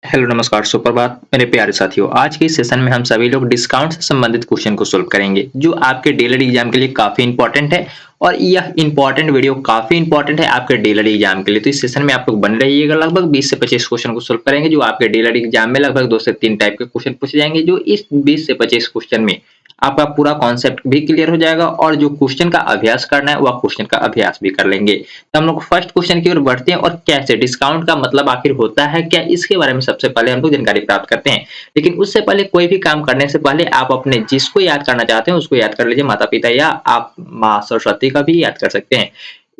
Hello नमस्कार सुप्रभात मेरे प्यारे साथियों। आज के इस सेशन में हम सभी लोग डिस्काउंट से संबंधित क्वेश्चन को सोल्व करेंगे जो आपके डेली एग्जाम के लिए काफी इंपॉर्टेंट है। और यह इंपॉर्टेंट वीडियो काफी इंपॉर्टेंट है आपके डेली एग्जाम के लिए। तो इस सेशन में आप लोग बने रहिएगा। लगभग 20 से 25 क्वेश्चन को सोल्व करेंगे जो आपके डेली एग्जाम में लगभग 2 से 3 टाइप के क्वेश्चन पूछे जाएंगे। जो इस 20 से 25 क्वेश्चन में आपका पूरा कॉन्सेप्ट भी क्लियर हो जाएगा और जो क्वेश्चन का अभ्यास करना है वह क्वेश्चन का अभ्यास भी कर लेंगे। तो हम लोग फर्स्ट क्वेश्चन की ओर बढ़ते हैं और कैसे डिस्काउंट का मतलब आखिर होता है क्या, इसके बारे में सबसे पहले हम लोग जानकारी प्राप्त करते हैं। लेकिन उससे पहले कोई भी काम करने से पहले आप अपने जिसको याद करना चाहते हैं उसको याद कर लीजिए, माता पिता या आप माँ सरस्वती का भी याद कर सकते हैं।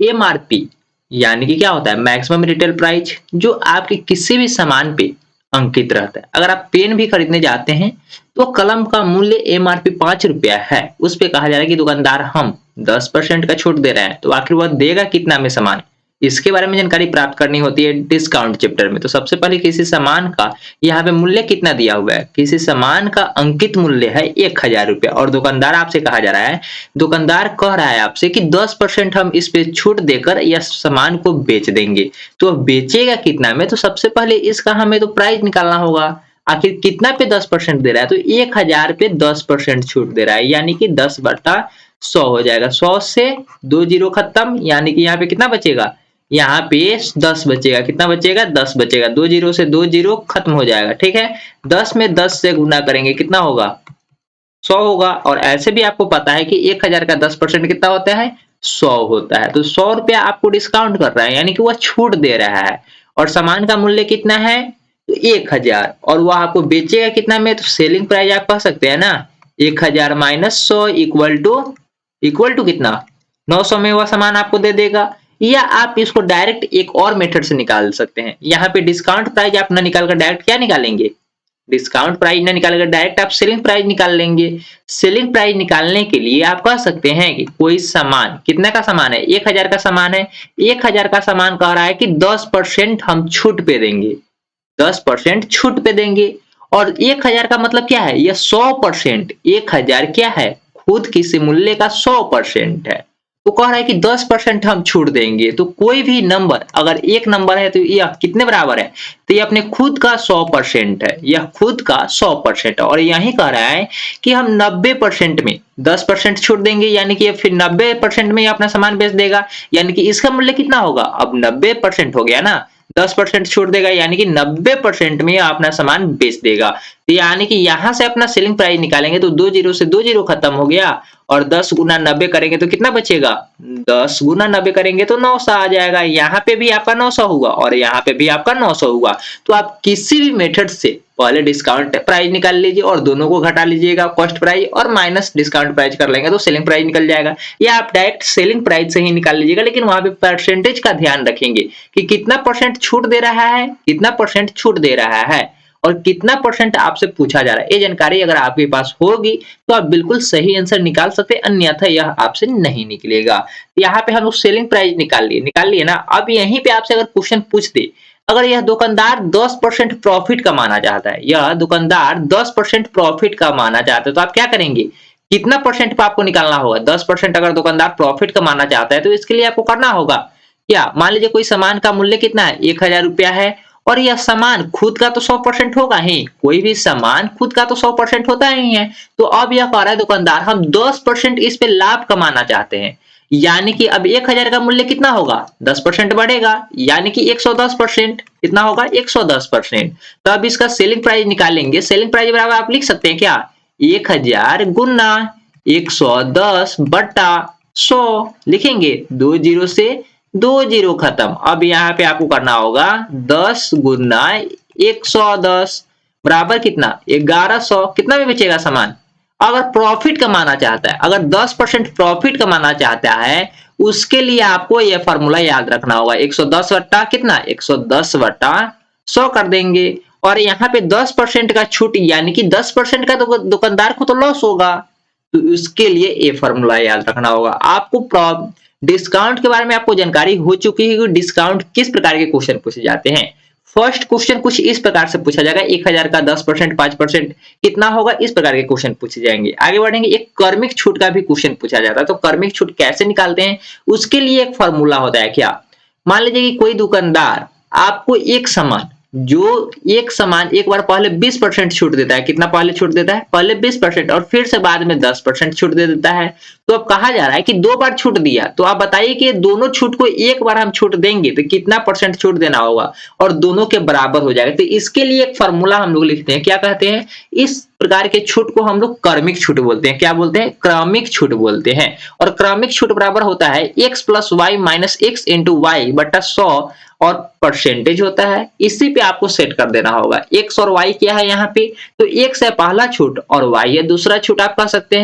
एमआरपी यानी कि क्या होता है, मैक्सिमम रिटेल प्राइस, जो आपके किसी भी सामान पे अंकित रहता है। अगर आप पेन भी खरीदने जाते हैं तो कलम का मूल्य एमआरपी 5 रुपया है, उस पे कहा जा रहा है कि दुकानदार हम 10% का छूट दे रहे हैं, तो आखिर वह देगा कितना में सामान, इसके बारे में जानकारी प्राप्त करनी होती है डिस्काउंट चैप्टर में। तो सबसे पहले किसी सामान का यहाँ पे मूल्य कितना दिया हुआ है, किसी सामान का अंकित मूल्य है 1000 रुपया और दुकानदार आपसे कहा जा रहा है, दुकानदार कह रहा है आपसे कि 10% हम इस पे छूट देकर यह सामान को बेच देंगे। तो बेचेगा कितना में, तो सबसे पहले इसका हमें तो प्राइस निकालना होगा। आखिर कितना पे 10% दे रहा है, तो 1000 पे 10% छूट दे रहा है, यानी कि 10/100 हो जाएगा। 100 से 2 जीरो खत्म, यानी कि यहाँ पे कितना बचेगा, यहाँ पे 10 बचेगा। कितना बचेगा, 10 बचेगा। 2 जीरो से 2 जीरो खत्म हो जाएगा। ठीक है, 10 में 10 से गुना करेंगे कितना होगा, 100 होगा। और ऐसे भी आपको पता है कि 1000 का 10% कितना होता है, 100 होता है। तो 100 रुपया आपको डिस्काउंट कर रहा है, यानी कि वह छूट दे रहा है। और सामान का मूल्य कितना है, तो 1000, और वह आपको बेचेगा कितना में, तो सेलिंग प्राइस आप कह सकते हैं ना, 1000 माइनस 100 इक्वल टू कितना, 900 में वह सामान आपको दे देगा। या आप इसको डायरेक्ट एक और मेथड से निकाल सकते हैं। यहाँ पे डिस्काउंट प्राइस आप ना निकालकर डायरेक्ट क्या निकालेंगे, डिस्काउंट प्राइस ना निकालकर डायरेक्ट आप सेलिंग प्राइस निकाल लेंगे। सेलिंग प्राइस निकालने के लिए आप कह सकते हैं कि कोई सामान कितने का सामान है, 1000 का सामान है, 1000 का सामान कह रहा है कि 10% हम छूट पे देंगे, 10% छूट पे देंगे। और 1000 का मतलब क्या है, यह 100%, 1000 क्या है, खुद किसी मूल्य का 100% है। तो कह रहा है कि 10% हम छूट देंगे। तो कोई भी नंबर अगर एक नंबर है तो यह कितने बराबर है, तो ये अपने खुद का 100% है, यह खुद का 100% है। और यही कह रहा है कि हम 90% में 10% छूट देंगे, यानी कि फिर 90% में अपना सामान बेच देगा, यानी कि इसका मूल्य कितना होगा, अब 90% हो गया ना, 10% छूट देगा, यानी कि 90% में अपना सामान बेच देगा। तो यानी कि यहां से अपना सेलिंग प्राइस निकालेंगे तो 2 जीरो से 2 जीरो खत्म हो गया, और 10 गुना 90 करेंगे तो कितना बचेगा, 10 गुना 90 करेंगे तो 900 आ जाएगा। यहाँ पे भी आपका 900 हुआ और यहाँ पे भी आपका 900 हुआ। तो आप किसी भी मेथड से पहले डिस्काउंट प्राइस निकाल लीजिए और दोनों को घटा लीजिएगा, कॉस्ट प्राइस और माइनस डिस्काउंट प्राइस कर लेंगे तो सेलिंग प्राइस निकल जाएगा। या आप डायरेक्ट सेलिंग प्राइस से ही निकाल लीजिएगा, लेकिन वहां पे परसेंटेज का ध्यान रखेंगे कि कितना परसेंट छूट दे रहा है, कितना परसेंट छूट दे रहा है और कितना परसेंट आपसे पूछा जा रहा है। ये जानकारी अगर आपके पास होगी तो आप बिल्कुल सही आंसर निकाल सकते हैं, अन्यथा यह आपसे नहीं निकलेगा। यहाँ पे हम लोग सेलिंग प्राइस निकाल लिए ना। अब यहीं पे आपसे अगर क्वेश्चन पूछ दे, अगर यह दुकानदार 10% प्रॉफिट कमाना चाहता है, यह दुकानदार 10% प्रॉफिट कमाना चाहता है, तो आप क्या करेंगे, कितना परसेंट पे आपको निकालना होगा। 10% अगर दुकानदार प्रॉफिट कमाना चाहता है तो इसके लिए आपको करना होगा क्या, मान लीजिए कोई सामान का मूल्य कितना है, 1000 रुपया है, और यह सामान खुद का तो 100% होगा ही, कोई भी सामान खुद का तो 100% होता ही है। तो अब यह कह रहा है दुकानदार हम 10% इस पे लाभ कमाना चाहते हैं, यानी कि अब 1000 का मूल्य कितना होगा, 10% बढ़ेगा, यानी कि 110%। कितना होगा, 110%। तो अब इसका सेलिंग प्राइस निकालेंगे। सेलिंग प्राइस बराबर आप लिख सकते हैं क्या, 1000 गुना 110 बटा 100 लिखेंगे, 2 जीरो से 2 जीरो खत्म। अब यहाँ पे आपको करना होगा 10 गुना 110 बराबर कितना, 1100। कितना में बेचेगा सामान, अगर प्रॉफिट कमाना चाहता है, अगर 10% प्रॉफिट कमाना चाहता है, उसके लिए आपको यह फॉर्मूला याद रखना होगा, 110 वट्टा कितना, 110 वट्टा 100 कर देंगे। और यहाँ पे 10% का छूट, यानी कि 10% का तो दुकानदार को तो लॉस होगा, तो उसके लिए ये फॉर्मूला याद रखना होगा। आपको डिस्काउंट के बारे में आपको जानकारी हो चुकी है कि डिस्काउंट किस प्रकार के क्वेश्चन पूछे जाते हैं। फर्स्ट क्वेश्चन कुछ इस प्रकार से पूछा जाएगा, 1000 का 10% 5% कितना होगा, इस प्रकार के क्वेश्चन पूछे जाएंगे। आगे बढ़ेंगे, एक कर्मिक छूट का भी क्वेश्चन पूछा जाता है। तो कर्मिक छूट कैसे निकालते हैं, उसके लिए एक फॉर्मूला होता है क्या, मान लीजिए कि कोई दुकानदार आपको एक सामान जो एक समान एक बार पहले 20% छूट देता है, कितना पहले छूट देता है, पहले 20% और फिर से बाद में 10% छूट दे देता है। तो अब कहा जा रहा है कि 2 बार छूट दिया, तो आप बताइए कि दोनों छूट को एक बार हम छूट देंगे तो कितना परसेंट छूट देना होगा और दोनों के बराबर हो जाएगा। तो इसके लिए एक फार्मूला हम लोग लिखते हैं, क्या कहते हैं, इस प्रकार के छूट को हम लोग क्रमिक छूट बोलते हैं। क्या बोलते हैं, क्रमिक छूट बोलते हैं। और क्रमिक छूट बराबर होता है x plus y minus x into y बटा 100 और परसेंटेज होता है। इसी पे आपको सेट कर देना होगा। x और y क्या है यहाँ पे, तो x है पहला छूट और y है दूसरा छूट। आप कह सकते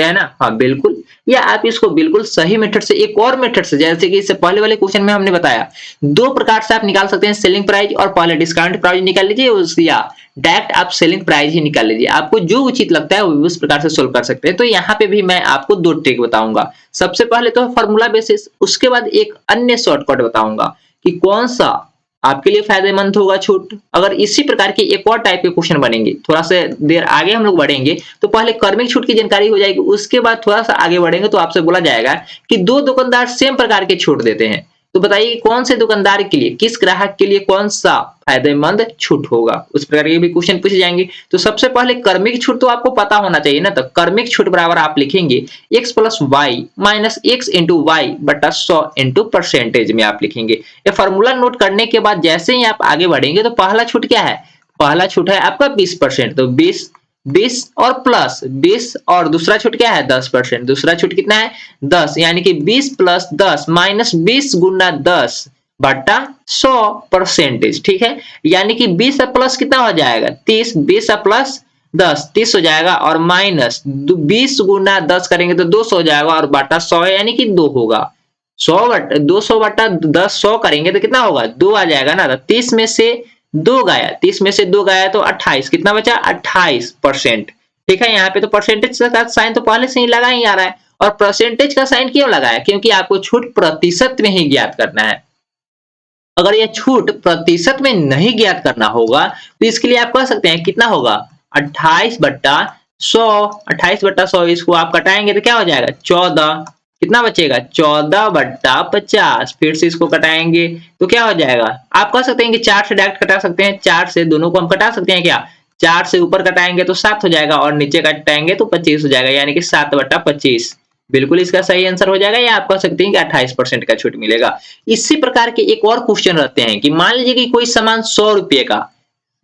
हैं ना, हाँ बिल्कुल। या आप इसको बिल्कुल सही मेथड से, एक और मेथड से, जैसे कि इससे पहले वाले क्वेश्चन में हमने बताया, दो प्रकार से आप निकाल सकते हैं, सेलिंग प्राइस और पहले डिस्काउंट प्राइस निकाल लीजिए, या डायरेक्ट आप सेलिंग प्राइस ही निकाल लीजिए। आपको जो उचित लगता है उस प्रकार से सोल्व कर सकते हैं। तो यहाँ पे भी मैं आपको 2 ट्रिक बताऊंगा। सबसे पहले तो फार्मूला बेसिस, उसके बाद एक अन्य शॉर्टकट बताऊंगा कि कौन सा आपके लिए फायदेमंद होगा छूट। अगर इसी प्रकार के एक और टाइप के क्वेश्चन बनेंगे, थोड़ा सा देर आगे हम लोग बढ़ेंगे तो पहले क्रमिक छूट की जानकारी हो जाएगी, उसके बाद थोड़ा सा आगे बढ़ेंगे तो आपसे बोला जाएगा कि दो दुकानदार सेम प्रकार के छूट देते हैं, तो बताइए कौन से दुकानदार के लिए, किस ग्राहक के लिए कौन सा फायदेमंद छूट होगा। उस प्रकार के भी क्वेश्चन पूछे जाएंगे। तो सबसे पहले क्रमिक छूट तो आपको पता होना चाहिए ना, तो क्रमिक छूट बराबर आप लिखेंगे x plus y minus x into y बटा 100 इंटू परसेंटेज में आप लिखेंगे। ये फॉर्मूला नोट करने के बाद जैसे ही आप आगे बढ़ेंगे तो पहला छूट क्या है, पहला छूट है आपका 20%, तो 20 और प्लस 20 और दूसरा छूट क्या है 10%, दूसरा छूट कितना है 10, यानी कि 20 प्लस 10 माइनस 20 गुना 10 बटा 100 परसेंटेज। ठीक है, यानी कि 20 प्लस कितना हो जाएगा 30, 20 प्लस 10 30 हो जाएगा और माइनस 20 गुना 10 करेंगे तो 200 हो जाएगा और बटा 100 यानी कि 2 होगा। 200 बटा 10 100 करेंगे तो कितना होगा 2 आ जाएगा ना। 30 में से 2 गया, 30 में से 2 गया तो 28, कितना बचा 28%। ठीक है, यहाँ पे तो परसेंटेज का साइन तो पहले से ही लगा ही आ रहा है। और परसेंटेज का साइन क्यों लगाया, क्योंकि आपको छूट प्रतिशत में ही ज्ञात करना है। अगर यह छूट प्रतिशत में नहीं ज्ञात करना होगा तो इसके लिए आप कह सकते हैं कितना होगा 28 बट्टा 100, 28 बट्टा 100 इसको आप कटाएंगे तो क्या हो जाएगा 14, कितना बचेगा 14 बट्टा 50, फिर से इसको कटाएंगे तो क्या हो जाएगा, आप कह सकते हैं कि 4 से डायरेक्ट कटा सकते हैं, 4 से दोनों को हम कटा सकते हैं क्या, 4 से ऊपर कटाएंगे तो 7 हो जाएगा और नीचे कटाएंगे तो 25 हो जाएगा, यानी कि 7 बट्टा 25 बिल्कुल इसका सही आंसर हो जाएगा। या आप कह सकते हैं कि 28% का छूट मिलेगा। इसी प्रकार के एक और क्वेश्चन रहते हैं कि मान लीजिए कि कोई सामान 100 रुपए का,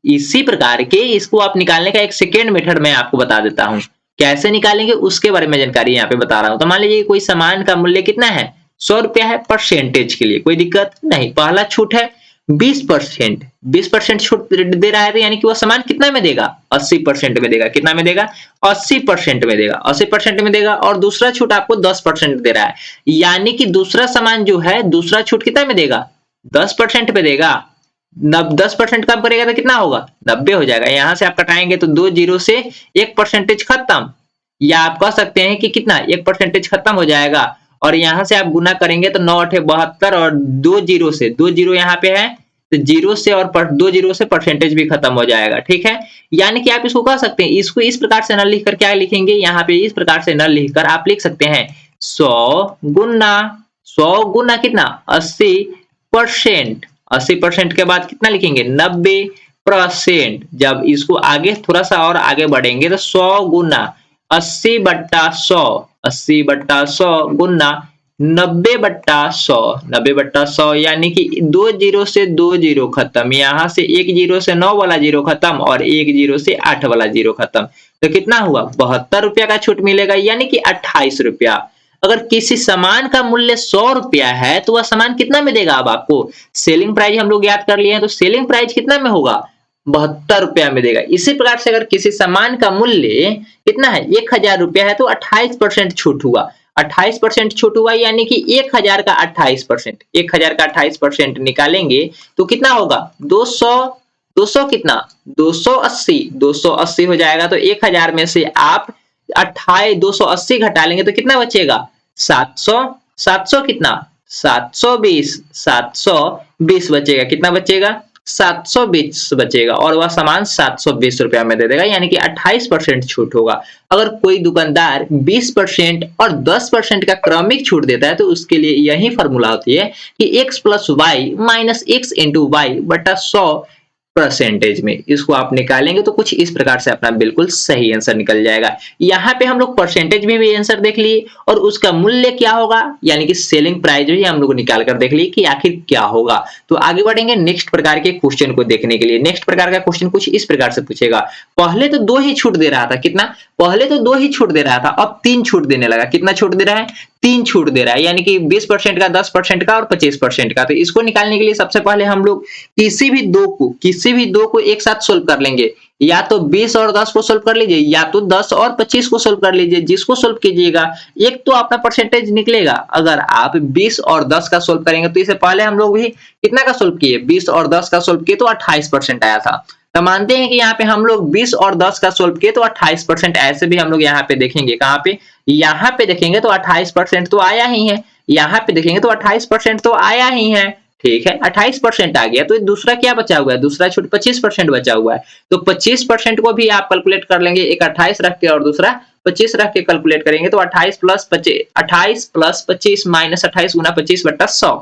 इसी प्रकार के इसको आप निकालने का एक सेकेंड मेथड मैं आपको बता देता हूं, कैसे निकालेंगे उसके बारे में जानकारी यहाँ पे बता रहा हूं। तो मान लीजिए कोई सामान का मूल्य कितना है 100 रुपया है, परसेंटेज के लिए कोई दिक्कत नहीं, पहला छूट है 20%, 20% छूट दे रहा है तो यानी कि वह सामान कितना में देगा 80% में देगा, कितना में देगा 80% में देगा, 80% में देगा। और दूसरा छूट आपको 10% दे रहा है, यानी कि दूसरा सामान जो है दूसरा छूट कितना में देगा 10% में देगा। 10% कम करेगा तो कितना होगा 90 हो जाएगा। यहां से आप कटाएंगे तो 2 जीरो से 1% खत्म, या आप कह सकते हैं कि कितना 1% खत्म हो जाएगा। और यहां से आप गुना करेंगे तो 9 8 72 और 2 जीरो से, 2 जीरो यहाँ पे है तो जीरो से और 2 जीरो से परसेंटेज भी खत्म हो जाएगा। ठीक है, यानी कि आप इसको कह सकते हैं, इसको इस प्रकार से न लिखकर क्या लिखेंगे, यहाँ पे इस प्रकार से न लिखकर आप लिख सकते हैं 100 गुना कितना 80%, 80% के बाद कितना लिखेंगे 90%। जब इसको आगे थोड़ा सा और आगे बढ़ेंगे तो 100 गुना 80 बट्टा 100, 80 बट्टा 100 गुना 90 बट्टा 100, 90 बट्टा 100, यानी कि 2 जीरो से 2 जीरो खत्म, यहाँ से 1 जीरो से 9 वाला जीरो खत्म और 1 जीरो से 8 वाला जीरो खत्म। तो कितना हुआ 72 रुपया का छूट मिलेगा, यानी कि 28 रुपया। अगर किसी सामान का मूल्य 100 रुपया है तो वह सामान कितना में देगा, अब आपको सेलिंग प्राइस हम लोग याद कर लिए हैं, तो सेलिंग प्राइस कितना में होगा 72 रुपया में देगा। इसी प्रकार से अगर किसी सामान का मूल्य कितना है 1000 रुपया है तो 28% छूट हुआ, 28% छूट हुआ, यानी कि 1000 का 28%, 1000 का 28% निकालेंगे तो कितना होगा 200 कितना 280, 280 हो जाएगा। तो 1000 में से आप 280 घटा लेंगे तो कितना बचेगा 700, 700 कितना 720 बचेगा, कितना बचेगा 720 बचेगा और वह सामान 720 रुपया में दे देगा, यानी कि 28% छूट होगा। अगर कोई दुकानदार 20% और 10% का क्रमिक छूट देता है तो उसके लिए यही फॉर्मूला होती है कि x plus y minus x into y बटा 100% में। इसको आप निकालेंगे तो कुछ इस प्रकार से अपना बिल्कुल सही आंसर निकल जाएगा। यहाँ पे हम लोग परसेंटेज में भी आंसर देख लिए और उसका मूल्य क्या होगा, यानी कि सेलिंग प्राइस भी हम लोग निकाल कर देख लिए कि आखिर क्या होगा। तो आगे बढ़ेंगे नेक्स्ट प्रकार के क्वेश्चन को देखने के लिए। नेक्स्ट प्रकार का क्वेश्चन कुछ इस प्रकार से पूछेगा, पहले तो 2 ही छूट दे रहा था, कितना, पहले तो 2 ही छूट दे रहा था, अब 3 छूट देने लगा। कितना छूट दे रहा है, 3 छूट दे रहा है, यानी कि 20% का, 10% का और 25% का। तो इसको निकालने के लिए सबसे पहले हम लोग किसी भी दो को एक साथ सोल्व कर लेंगे। या तो 20 और 10 को सोल्व कर लीजिए, या तो 10 और 25 को सोल्व कर लीजिए। जिसको सोल्व कीजिएगा एक तो अपना परसेंटेज निकलेगा। अगर आप 20 और 10 का सोल्व करेंगे तो इससे पहले हम लोग भी कितना का सोल्व किए, 20 और 10 का सोल्व किए तो 28% आया था। तो मानते हैं कि यहाँ पे हम लोग 20 और 10 का सोल्व किए तो 28%। ऐसे भी हम लोग यहाँ पे देखेंगे, कहाँ पे, यहाँ पे देखेंगे तो 28% तो आया ही है, यहाँ पे देखेंगे तो 28% तो आया ही है। ठीक है, 28% आ गया। तो दूसरा क्या बचा हुआ है, दूसरा छूट 25% बचा हुआ है। तो 25% को भी आप कैलकुलेट कर लेंगे, एक 28 रख के और दूसरा 25 रख के कैलकुलेट करेंगे तो 28 प्लस 25 माइनस 28 गुना 25 बटा 100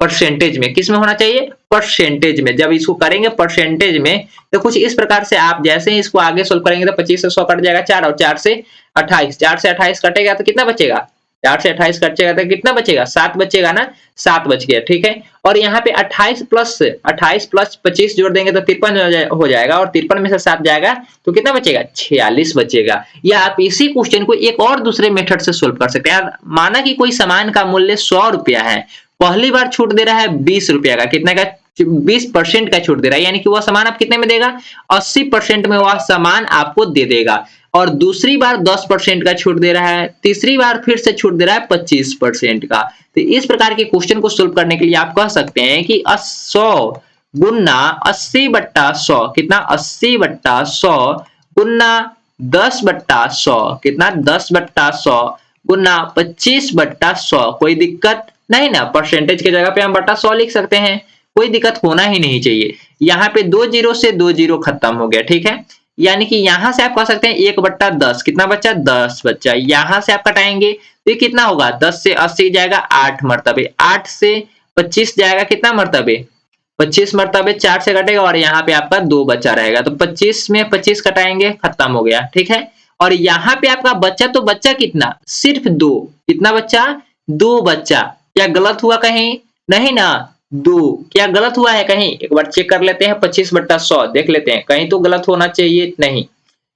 परसेंटेज में। किस में होना चाहिए, परसेंटेज में। जब इसको करेंगे परसेंटेज में तो कुछ इस प्रकार से आप जैसे ही इसको आगे सोल्व करेंगे तो 25 से 100 कट जाएगा 4 और 4 से 28 कटेगा तो कितना बचेगा, 4 से 28 कटेगा तो कितना बचेगा, 7 बचेगा ना, 7 बच गया। ठीक है, और यहाँ पे 28 प्लस 25 जोड़ देंगे तो 53 हो जाएगा और 53 में से 7 जाएगा तो कितना बचेगा, 46 बचेगा। या आप इसी क्वेश्चन को एक और दूसरे मेथड से सोल्व कर सकते हैं। माना कि कोई सामान का मूल्य 100 रुपया है, पहली बार छूट दे रहा है 20 रुपया का, कितना का, 20% का छूट दे रहा है, यानी कि वह सामान आप कितने में देगा, 80% में वह सामान आपको दे देगा। और दूसरी बार 10% का छूट दे रहा है, तीसरी बार फिर से छूट दे रहा है 25% का। तो इस प्रकार के क्वेश्चन को सोल्व करने के लिए आप कह सकते हैं कि 100 गुना 80 बट्टा 100, कितना, 80 बट्टा 100 गुना 10 बट्टा 100, कितना, 10 बट्टा 100 गुना 25 बट्टा 100। कोई दिक्कत नहीं ना, परसेंटेज की जगह पे हम बट्टा 100 लिख सकते हैं, कोई दिक्कत होना ही नहीं चाहिए। यहाँ पे 2 जीरो से 2 जीरो खत्म हो गया। ठीक है, यानी कि यहां से आप कह सकते हैं 1 बट्टा 10, कितना बच्चा, 10 बच्चा। यहां से आप घटाएंगे तो ये कितना होगा, 10 से 80 जाएगा 8 मरतबे, 8 से 25 जाएगा कितना मरतबे, 25 मरतबे, 4 से कटेगा और यहाँ पे आपका 2 बच्चा रहेगा। तो 25 में 25 कटाएंगे, खत्म हो गया। ठीक है, और यहाँ पे आपका बच्चा, तो बच्चा कितना, सिर्फ 2, कितना बच्चा, 2 बच्चा। क्या गलत हुआ कहीं, नहीं ना, 2, क्या गलत हुआ है कहीं, एक बार चेक कर लेते हैं, 25 बट्टा 100 देख लेते हैं, कहीं तो गलत होना चाहिए, नहीं।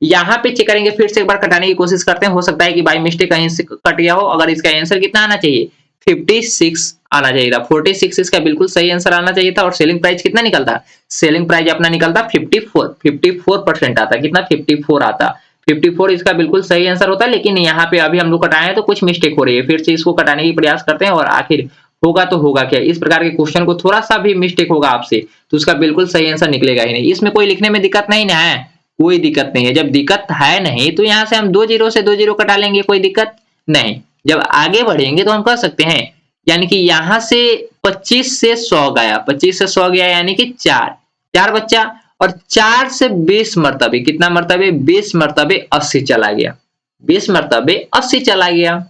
यहाँ पे चेक करेंगे, फिर से एक बार कटाने की कोशिश करते हैं, हो सकता है कि बाई मिस्टेक कहीं से कट गया हो। अगर इसका आंसर कितना आना चाहिए, 56 आना चाहिए था, 46 इसका बिल्कुल सही आंसर आना चाहिए था। और सेलिंग प्राइस कितना निकलता, सेलिंग प्राइस अपना निकलता 54% आता, कितना, 54 आता, 54 इसका बिल्कुल सही आंसर होता है। लेकिन यहाँ पे अभी हम लोग कटाए हैं तो कुछ मिस्टेक हो रही है, फिर से इसको कटाने की प्रयास करते हैं और आखिर होगा तो होगा क्या। इस प्रकार के क्वेश्चन को थोड़ा सा भी मिस्टेक होगा आपसे तो उसका बिल्कुल सही आंसर निकलेगा ही नहीं। इसमें कोई लिखने में दिक्कत नहीं ना है, कोई दिक्कत नहीं है। जब दिक्कत है नहीं तो यहाँ से हम 2 जीरो से 2 जीरो कटा लेंगे, कोई दिक्कत नहीं। जब आगे बढ़ेंगे तो हम कह सकते हैं, यानी कि यहाँ से 25 से 100 गया, 25 से 100 गया यानी कि 4 बच्चा, और 4 से 20 मरतबे, कितना मरतबे, 20 मरतबे 80 चला गया, 20 मरतबे 80 चला गया।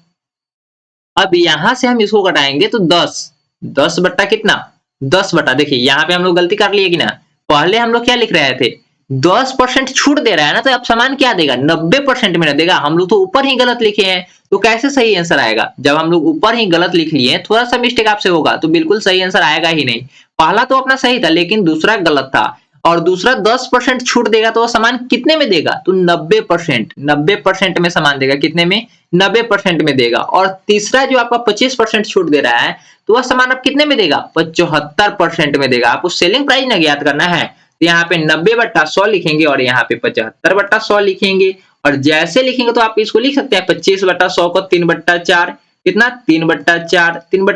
अब यहां से हम इसको घटाएंगे तो 10 बट्टा कितना, 10 बट्टा, देखिए यहाँ पे हम लोग गलती कर लिए कि ना, पहले हम लोग क्या लिख रहे थे, 10% छूट दे रहा है ना, तो अब सामान क्या देगा, 90% में देगा। हम लोग तो ऊपर ही गलत लिखे हैं तो कैसे सही आंसर आएगा। जब हम लोग ऊपर ही गलत लिख लिए हैं, थोड़ा सा मिस्टेक आपसे होगा तो बिल्कुल सही आंसर आएगा ही नहीं। पहला तो अपना सही था लेकिन दूसरा गलत था, और दूसरा 10% छूट देगा तो वह सामान कितने में देगा, तो 90% में सामान देगा, कितने में, 90% में देगा। और तीसरा जो आपका 25% छूट दे रहा है तो वह सामान आप कितने में देगा, 75% में देगा। आपको सेलिंग प्राइस ना ज्ञात करना है तो यहाँ पे 90 बट्टा 100 लिखेंगे और यहाँ पे 75 बट्टा 100 लिखेंगे। और जैसे लिखेंगे तो आप इसको लिख सकते हैं 25 बट्टा 100 को 3 बट्टा 4, कितना, 3 बट्टा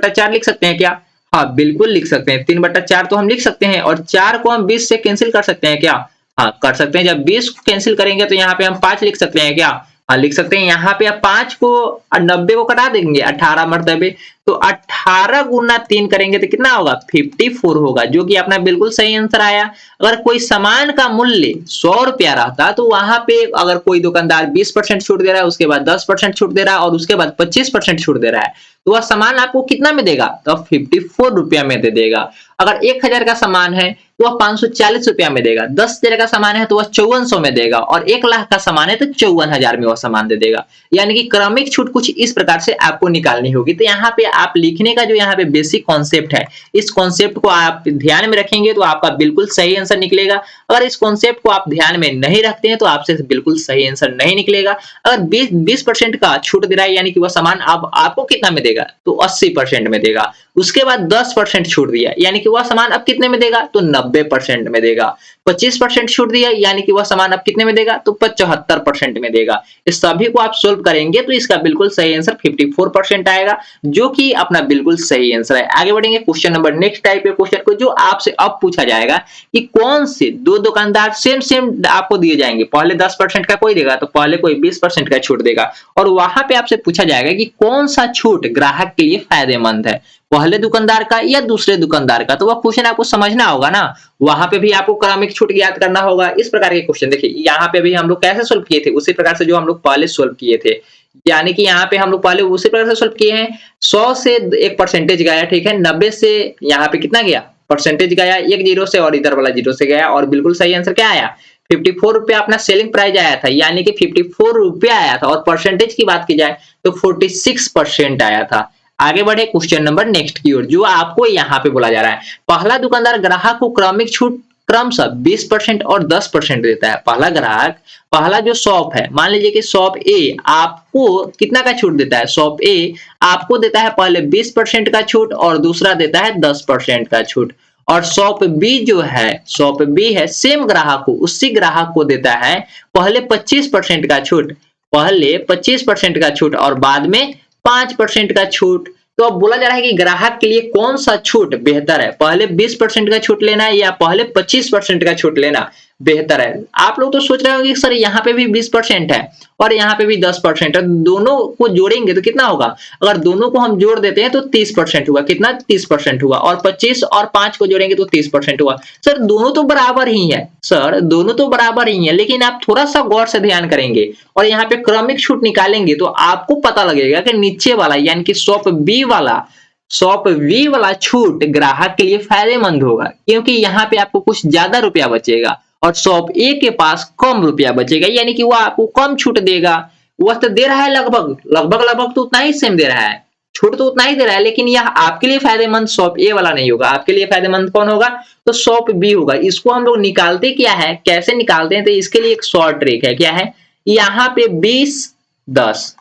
4 लिख सकते हैं क्या, हाँ बिल्कुल लिख सकते हैं, 3 बट्टा 4 तो हम लिख सकते हैं। और 4 को हम 20 से कैंसिल कर सकते हैं क्या, हाँ कर सकते हैं। जब 20 को कैंसिल करेंगे तो यहाँ पे हम 5 लिख सकते हैं क्या, लिख सकते हैं यहाँ पे आप 5 को 90 को कटा देंगे 18 मरतबे, तो 18 गुना 3 करेंगे तो कितना होगा 54 होगा, जो कि अपना बिल्कुल सही आंसर आया। अगर कोई सामान का मूल्य 100 रुपया रहता तो वहां पे अगर कोई दुकानदार 20% छूट दे रहा है, उसके बाद 10% छूट दे रहा है और उसके बाद 25% छूट दे रहा है, तो वह सामान आपको कितना में देगा, तो 54 रुपया में दे देगा। अगर 1000 का सामान है तो वह 540 रुपया में देगा, 10,000 का सामान है तो वह 5400 में देगा और 1 लाख का सामान है तो 54,000 में वह सामान दे देगा। यानी कि क्रमिक छूट कुछ इस प्रकार से आपको निकालनी होगी। तो यहाँ पे आप लिखने का जो यहाँ पे बेसिक कॉन्सेप्ट है, इस कॉन्सेप्ट को आप ध्यान में रखेंगे तो आपका बिल्कुल सही आंसर निकलेगा। अगर इस कॉन्सेप्ट को आप ध्यान में नहीं रखते हैं तो आपसे बिल्कुल सही आंसर नहीं निकलेगा। अगर 20% का छूट दे रहा है यानी कि वह सामान अब आपको कितना में देगा, तो 80% में देगा। उसके बाद 10% छूट दिया यानी कि वह सामान अब कितने में देगा, तो 90% में देगा। 25% छूट दिया यानी कि वह सामान अब कितने में देगा, तो 75% में देगा। इस सभी को आप सोल्व करेंगे तो इसका बिल्कुल सही आंसर 54% आएगा, जो कि अपना बिल्कुल सही आंसर है। आगे बढ़ेंगे क्वेश्चन नंबर नेक्स्ट टाइप के क्वेश्चन को, जो आपसे अब पूछा जाएगा कि कौन से दो दुकानदार सेम आपको दिए जाएंगे। पहले 10% का कोई देगा तो पहले कोई 20% का छूट देगा, और वहां पे आपसे पूछा जाएगा कि कौन सा छूट ग्राहक के लिए फायदेमंद है, पहले दुकानदार का या दूसरे दुकानदार का। तो वह क्वेश्चन आपको समझना होगा ना, वहां पे भी आपको क्रमिक छूट ज्ञात करना होगा। इस प्रकार के क्वेश्चन देखिए यहाँ पे भी हम लोग कैसे सोल्व किए थे, उसी प्रकार से जो हम लोग पहले सोल्व किए थे। यानी कि यहाँ पे हम लोग पहले उसी प्रकार से सोल्व किए हैं। 100 से एक परसेंटेज गया, ठीक है, 90 से यहाँ पे कितना गया परसेंटेज गया, एक जीरो से और इधर वाला जीरो से गया, और बिल्कुल सही आंसर क्या आया 54 रुपया अपना सेलिंग प्राइस आया था, यानी कि 54 रुपया आया था। और परसेंटेज की बात की जाए तो 46% आया था। आगे बढ़े क्वेश्चन नंबर नेक्स्ट की ओर, जो आपको यहाँ पे बोला जा रहा है, पहला दुकानदार ग्राहक को क्रमिक छूट क्रमशः 20% और 10% देता है। पहला ग्राहक, पहला जो शॉप है, मान लीजिए कि शॉप ए आपको कितना का छूट देता है, शॉप ए आपको देता है पहले 20% का छूट और दूसरा देता है 10% का छूट। और शॉप बी जो है, शॉप बी है, सेम ग्राहक को, उसी ग्राहक को देता है पहले 25% का छूट, पहले 25% का छूट और बाद में 5% का छूट। तो अब बोला जा रहा है कि ग्राहक के लिए कौन सा छूट बेहतर है, पहले 20% का छूट लेना या पहले 25% का छूट लेना बेहतर है। आप लोग तो सोच रहे होंगे सर यहाँ पे भी 20% है और यहाँ पे भी 10% है, दोनों को जोड़ेंगे तो कितना होगा। अगर दोनों को हम जोड़ देते हैं तो 30% हुआ, कितना 30% हुआ, और 25 और 5 को जोड़ेंगे तो 30% हुआ। सर दोनों तो बराबर ही है, सर दोनों तो बराबर ही है, लेकिन आप थोड़ा सा गौर से ध्यान करेंगे और यहाँ पे क्रमिक छूट निकालेंगे तो आपको पता लगेगा कि नीचे वाला यानी कि शॉप बी वाला छूट ग्राहक के लिए फायदेमंद होगा, क्योंकि यहाँ पे आपको कुछ ज्यादा रुपया बचेगा और शॉप ए के पास कम रुपया बचेगा, यानी कि वो आपको कम छूट देगा। वह तो दे रहा है लगभग तो उतना ही सेम दे रहा है, छूट तो उतना ही दे रहा है, लेकिन यह आपके लिए फायदेमंद शॉप ए वाला नहीं होगा। आपके लिए फायदेमंद कौन होगा, तो शॉप बी होगा। इसको हम लोग निकालते क्या है, कैसे निकालते हैं, तो इसके लिए एक शॉर्ट ट्रिक है। क्या है, यहाँ पे 20-10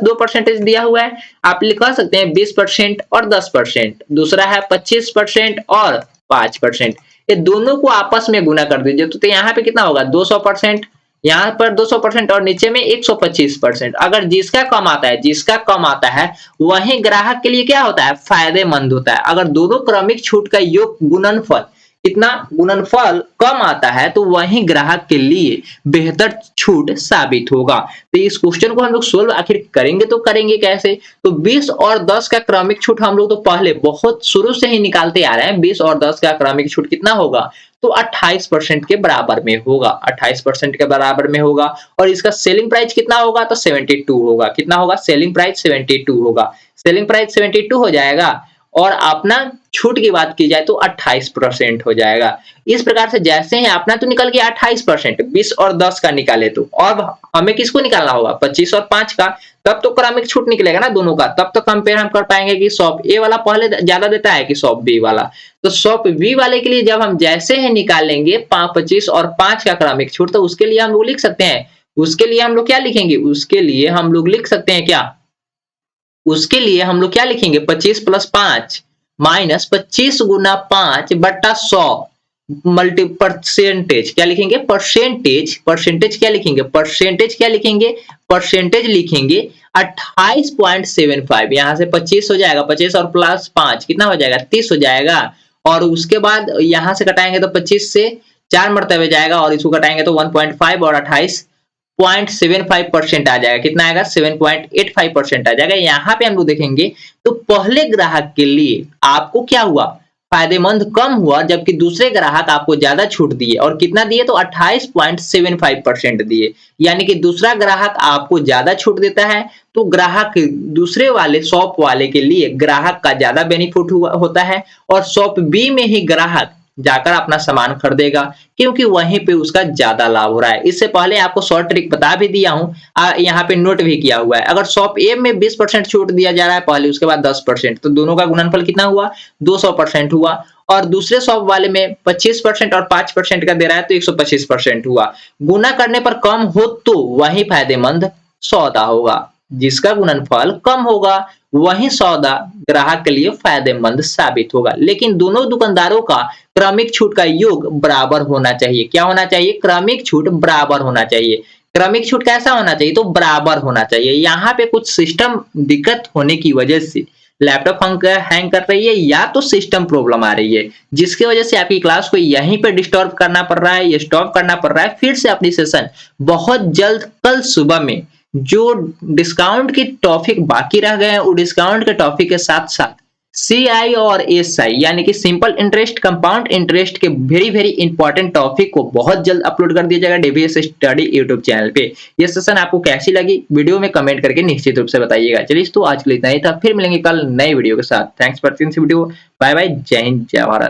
2% दिया हुआ है, आप लिखा सकते हैं 20% और 10%, दूसरा है 25% और 5%, ये दोनों को आपस में गुना कर दीजिए तो यहाँ पे कितना होगा 200%, यहाँ पर 200% और नीचे में 125%। अगर जिसका कम आता है वही ग्राहक के लिए क्या होता है, फायदेमंद होता है। अगर दोनों क्रमिक छूट का योग गुणनफल कम आता है तो वही ग्राहक के लिए बेहतर छूट साबित होगा। तो इस क्वेश्चन को हम लोग सोल्व आखिर करेंगे तो करेंगे कैसे, तो 20 और 10 का क्रमिक छूट हम लोग तो पहले बहुत शुरू से ही निकालते आ रहे हैं। 20 और 10 का क्रमिक छूट कितना होगा, तो 28% के बराबर में होगा, 28% के बराबर में होगा। और इसका सेलिंग प्राइस कितना होगा, तो 72 होगा। कितना होगा, सेलिंग प्राइस 72 होगा। सेलिंग प्राइस 72 हो जाएगा और अपना छूट की बात की जाए तो 28% हो जाएगा। इस प्रकार से जैसे ही अपना तो निकल गया 28%, 20 और 10 का निकाले तो, और हमें किसको निकालना होगा 25 और 5 का, तब तो क्रमिक छूट निकलेगा ना दोनों का, तब तो कंपेयर हम कर पाएंगे कि शॉप ए वाला पहले ज्यादा देता है कि शॉप बी वाला। तो शॉप बी वाले के लिए जब हम जैसे ही निकालेंगे 25 और 5 का क्रमिक छूट, तो उसके लिए हम लोग लिख सकते हैं, उसके लिए हम लोग क्या लिखेंगे, उसके लिए हम लोग लिख सकते हैं क्या, उसके लिए हम लोग क्या लिखेंगे 25 प्लस 5 माइनस 25 गुना 5 बट्टा 100 मल्टी परसेंटेज, क्या लिखेंगे परसेंटेज क्या लिखेंगे, परसेंटेज लिखेंगे 28.75। यहाँ से 25 हो जाएगा, 25 और प्लस 5 कितना हो जाएगा 30 हो जाएगा। और उसके बाद यहाँ से घटाएंगे तो 25 से 4 मरतबे जाएगा और इसको घटाएंगे तो 1.5 और 28 0.75% आ जाएगा। कितना आएगा? 7.85% आ जाएगा। यहाँ पे हम लोग देखेंगे तो पहले ग्राहक के लिए आपको क्या हुआ? फायदेमंद कम हुआ, जबकि दूसरे ग्राहक आपको ज्यादा छूट दिए। और कितना दिए? तो 28.75% दिए। यानी कि दूसरा ग्राहक आपको ज्यादा छूट देता है, तो ग्राहक दूसरे वाले शॉप वाले के लिए ग्राहक का ज्यादा बेनिफिट होता है, और शॉप बी में ही ग्राहक जाकर अपना सामान खरीदेगा, क्योंकि वहीं पे उसका ज्यादा लाभ हो रहा है। इससे पहले आपको शॉर्ट ट्रिक बता भी दिया हूं, यहाँ पे नोट भी किया हुआ है। अगर शॉप ए में 20% छूट दिया जा रहा है पहले, उसके बाद 10%, तो दोनों का गुणनफल कितना हुआ? 200% हुआ। और दूसरे शॉप वाले में 25% और 5% का दे रहा है, तो 125% हुआ। गुना करने पर कम हो तो वही फायदेमंद सौदा होगा। जिसका गुणनफल कम होगा वही सौदा ग्राहक के लिए फायदेमंद साबित होगा। लेकिन दोनों दुकानदारों का क्रमिक छूट का योग बराबर होना चाहिए। क्या होना चाहिए? क्रमिक छूट बराबर होना चाहिए। क्रमिक छूट कैसा होना चाहिए? तो बराबर होना चाहिए। यहाँ पे कुछ सिस्टम दिक्कत होने की वजह से लैपटॉप हैंग कर रही है, या तो सिस्टम प्रॉब्लम आ रही है, जिसकी वजह से आपकी क्लास को यहीं पे डिस्टर्ब करना पड़ रहा है, स्टॉप करना पड़ रहा है। फिर से अपनी सेशन बहुत जल्द कल सुबह में जो डिस्काउंट की टॉपिक बाकी रह गए हैं, वो डिस्काउंट के टॉपिक के साथ साथ CI और SI यानी कि सिंपल इंटरेस्ट, कंपाउंड इंटरेस्ट के वेरी इंपॉर्टेंट टॉपिक को बहुत जल्द अपलोड कर दिया जाएगा डीबीएस स्टडी यूट्यूब चैनल पे। ये सेशन आपको कैसी लगी वीडियो में कमेंट करके निश्चित रूप से बताइएगा। चलिए तो आज के लिए इतना ही था, फिर मिलेंगे कल नए वीडियो के साथ। Thanks for watching this video. Bye bye. जय हिंद, जय भारत।